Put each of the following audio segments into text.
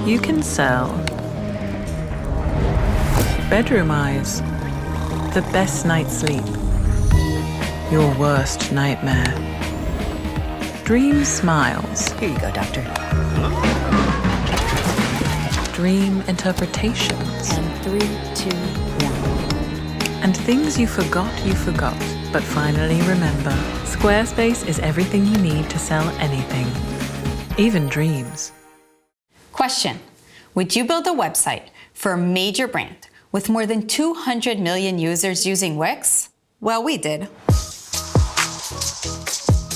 You can sell bedroom eyes, the best night's sleep, your worst nightmare, dream smiles. Here you go, doctor. Dream interpretations. And 3, 2, 1. And things you forgot, but finally remember. Squarespace is everything you need to sell anything, even dreams. Question: would you build a website for a major brand with more than 200 million users using Wix? Well, we did.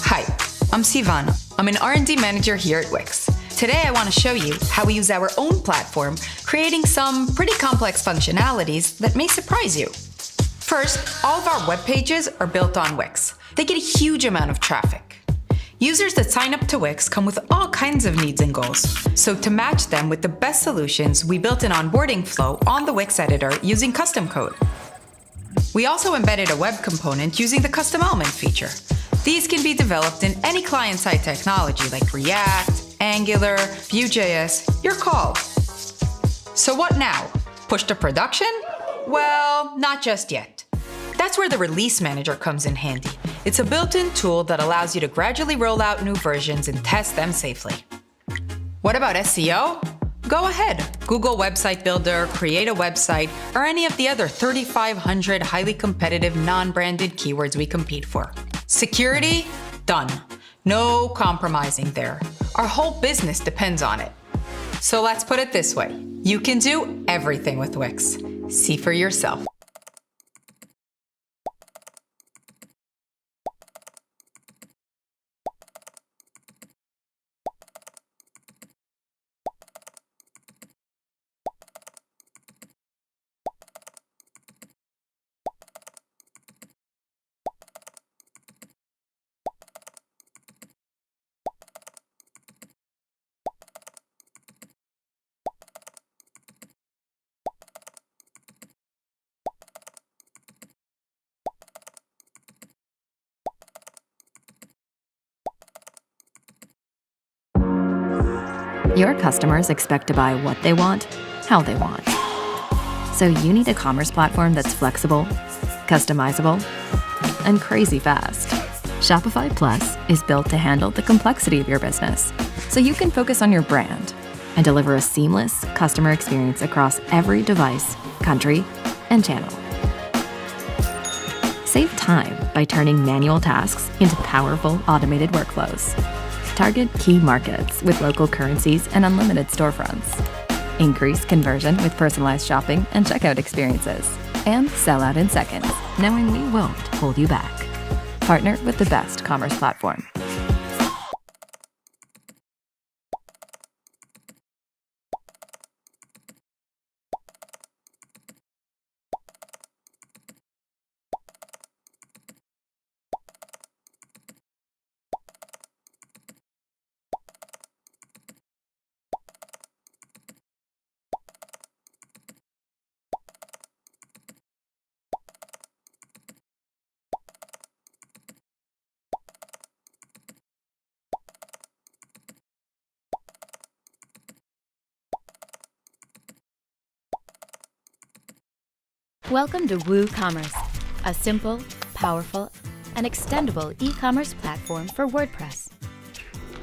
Hi, I'm Sivana. I'm an R&D manager here at Wix. Today I want to show you how we use our own platform, creating some pretty complex functionalities that may surprise you. First, all of our web pages are built on Wix. They get a huge amount of traffic. Users that sign up to Wix come with all kinds of needs and goals. So to match them with the best solutions, we built an onboarding flow on the Wix editor using custom code. We also embedded a web component using the custom element feature. These can be developed in any client-side technology like React, Angular, Vue.js, your call. So what now? Push to production? Well, not just yet. That's where the Release Manager comes in handy. It's a built-in tool that allows you to gradually roll out new versions and test them safely. What about SEO? Go ahead. Google Website Builder, create a website, or any of the other 3,500 highly competitive non-branded keywords we compete for. Security? Done. No compromising there. Our whole business depends on it. So let's put it this way. You can do everything with Wix. See for yourself. Your customers expect to buy what they want, how they want. So you need a commerce platform that's flexible, customizable, and crazy fast. Shopify Plus is built to handle the complexity of your business, so you can focus on your brand and deliver a seamless customer experience across every device, country, and channel. Save time by turning manual tasks into powerful automated workflows. Target key markets with local currencies and unlimited storefronts. Increase conversion with personalized shopping and checkout experiences. And sell out in seconds, knowing we won't hold you back. Partner with the best commerce platform. Welcome to WooCommerce, a simple, powerful, and extendable e-commerce platform for WordPress.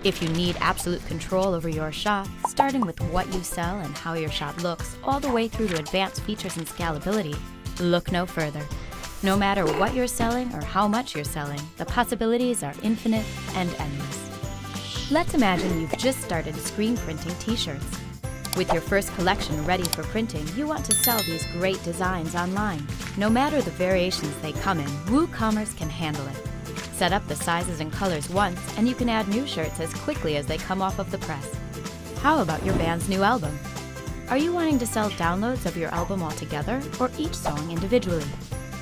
If you need absolute control over your shop, starting with what you sell and how your shop looks, all the way through to advanced features and scalability, look no further. No matter what you're selling or how much you're selling, the possibilities are infinite and endless. Let's imagine you've just started screen printing t-shirts. With your first collection ready for printing, you want to sell these great designs online. No matter the variations they come in, WooCommerce can handle it. Set up the sizes and colors once, and you can add new shirts as quickly as they come off of the press. How about your band's new album? Are you wanting to sell downloads of your album altogether, or each song individually?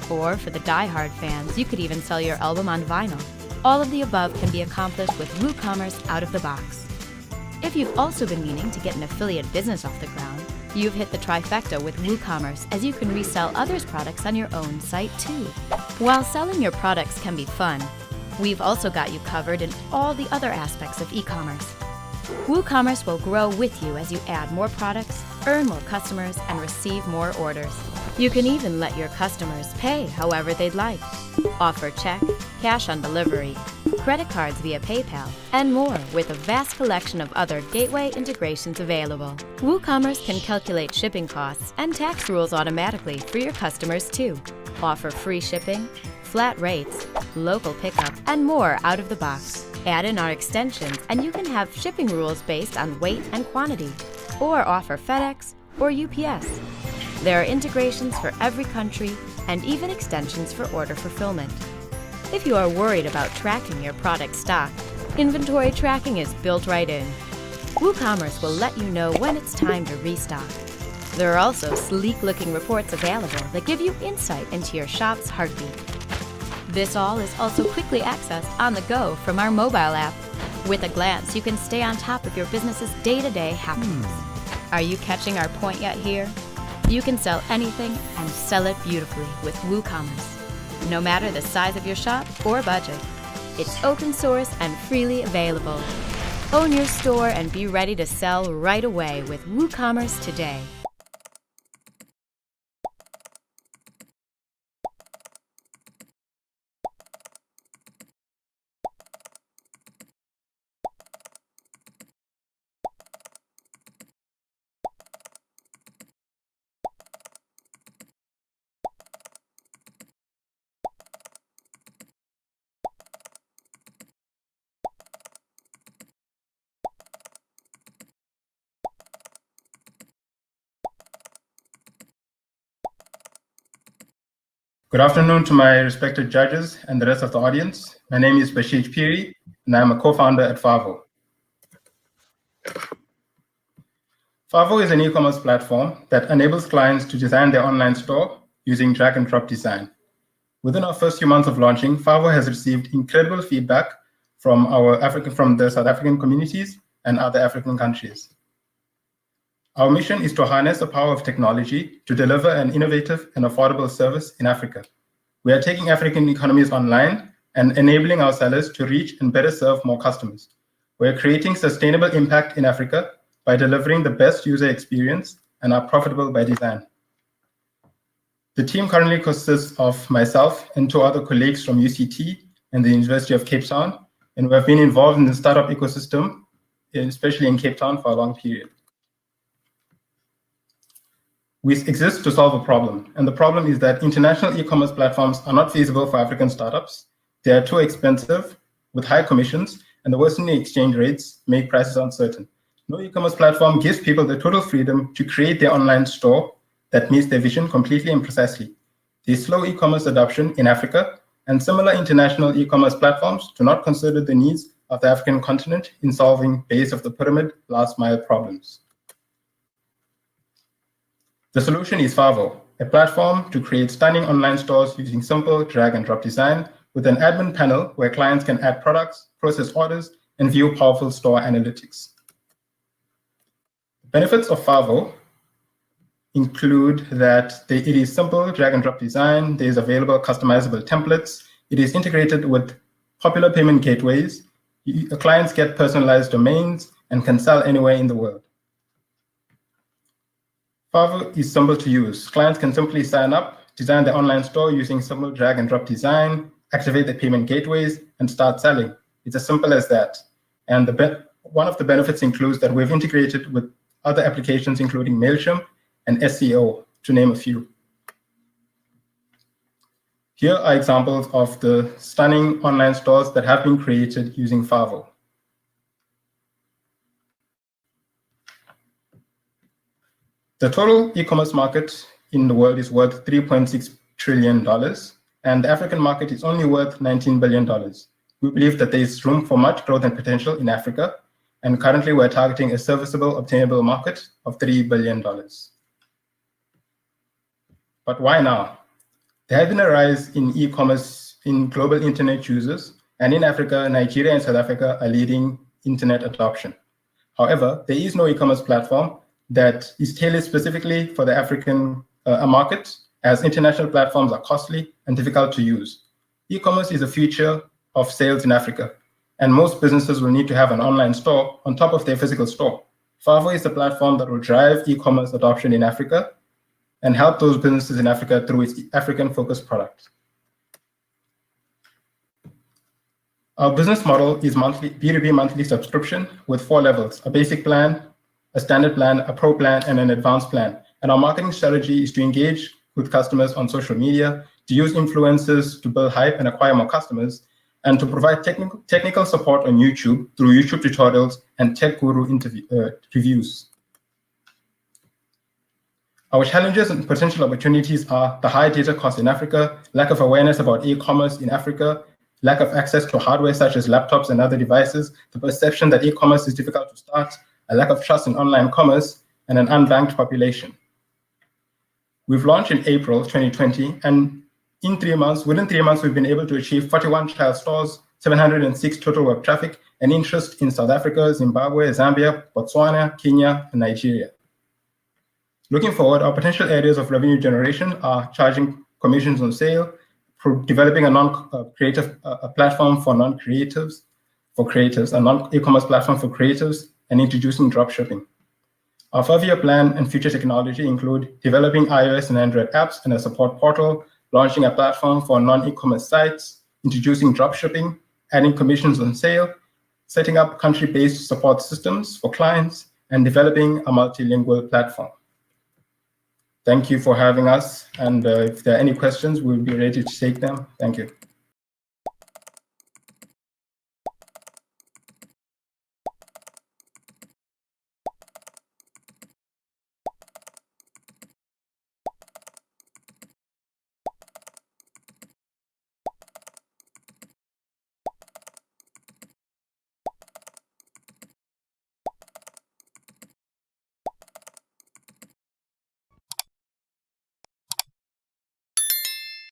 Or for the die-hard fans, you could even sell your album on vinyl. All of the above can be accomplished with WooCommerce out of the box. If you've also been meaning to get an affiliate business off the ground, you've hit the trifecta with WooCommerce, as you can resell others' products on your own site too. While selling your products can be fun, we've also got you covered in all the other aspects of e-commerce. WooCommerce will grow with you as you add more products, earn more customers, and receive more orders. You can even let your customers pay however they'd like. Offer check, cash on delivery, credit cards via PayPal, and more with a vast collection of other gateway integrations available. WooCommerce can calculate shipping costs and tax rules automatically for your customers too. Offer free shipping, flat rates, local pickup, and more out of the box. Add in our extensions and you can have shipping rules based on weight and quantity, or offer FedEx or UPS. There are integrations for every country and even extensions for order fulfillment. If you are worried about tracking your product stock, inventory tracking is built right in. WooCommerce will let you know when it's time to restock. There are also sleek-looking reports available that give you insight into your shop's heartbeat. This all is also quickly accessed on the go from our mobile app. With a glance, you can stay on top of your business's day-to-day happenings. Are you catching our point yet here? You can sell anything and sell it beautifully with WooCommerce, no matter the size of your shop or budget. It's open source and freely available. Own your store and be ready to sell right away with WooCommerce today. Good afternoon to my respected judges and the rest of the audience. My name is Bashir Piri, and I'm a co-founder at Faarvo. Faarvo is an e-commerce platform that enables clients to design their online store using drag-and-drop design. Within our first few months of launching, Faarvo has received incredible feedback from the South African communities and other African countries. Our mission is to harness the power of technology to deliver an innovative and affordable service in Africa. We are taking African economies online and enabling our sellers to reach and better serve more customers. We are creating sustainable impact in Africa by delivering the best user experience and are profitable by design. The team currently consists of myself and 2 other colleagues from UCT and the University of Cape Town, and we have been involved in the startup ecosystem, especially in Cape Town, for a long period. We exist to solve a problem, and the problem is that international e-commerce platforms are not feasible for African startups. They are too expensive, with high commissions, and the worsening exchange rates make prices uncertain. No e-commerce platform gives people the total freedom to create their online store that meets their vision completely and precisely. There's slow e-commerce adoption in Africa, and similar international e-commerce platforms do not consider the needs of the African continent in solving base of the pyramid last mile problems. The solution is Faarvo, a platform to create stunning online stores using simple drag-and-drop design with an admin panel where clients can add products, process orders, and view powerful store analytics. The benefits of Faarvo include that it is simple drag-and-drop design, there is available customizable templates, it is integrated with popular payment gateways, clients get personalized domains, and can sell anywhere in the world. Faarvo is simple to use. Clients can simply sign up, design their online store using simple drag-and-drop design, activate the payment gateways, and start selling. It's as simple as that. And one of the benefits includes that we've integrated with other applications, including MailChimp and SEO, to name a few. Here are examples of the stunning online stores that have been created using Faarvo. The total e-commerce market in the world is worth $3.6 trillion, and the African market is only worth $19 billion. We believe that there is room for much growth and potential in Africa, and currently we're targeting a serviceable, obtainable market of $3 billion. But why now? There has been a rise in e-commerce in global internet users, and in Africa, Nigeria and South Africa are leading internet adoption. However, there is no e-commerce platform that is tailored specifically for the African market, as international platforms are costly and difficult to use. E-commerce is a future of sales in Africa, and most businesses will need to have an online store on top of their physical store. Faarvo is the platform that will drive e-commerce adoption in Africa and help those businesses in Africa through its African-focused products. Our business model is B2B monthly subscription with 4 levels: a basic plan, a standard plan, a pro plan, and an advanced plan. And our marketing strategy is to engage with customers on social media, to use influencers to build hype and acquire more customers, and to provide technical support on YouTube through YouTube tutorials and tech guru reviews. Our challenges and potential opportunities are the high data costs in Africa, lack of awareness about e-commerce in Africa, lack of access to hardware such as laptops and other devices, the perception that e-commerce is difficult to start, a lack of trust in online commerce, and an unbanked population. We've launched in April 2020, and within 3 months, we've been able to achieve 41 trial stores, 706 total web traffic, and interest in South Africa, Zimbabwe, Zambia, Botswana, Kenya, and Nigeria. Looking forward, our potential areas of revenue generation are charging commissions on sale, developing a non-creative platform for non-creatives, a non-e-commerce platform for creatives, and introducing dropshipping. Our 5-year plan and future technology include developing iOS and Android apps and a support portal, launching a platform for non-e-commerce sites, introducing dropshipping, adding commissions on sale, setting up country-based support systems for clients, and developing a multilingual platform. Thank you for having us, and if there are any questions, we'll be ready to take them. Thank you.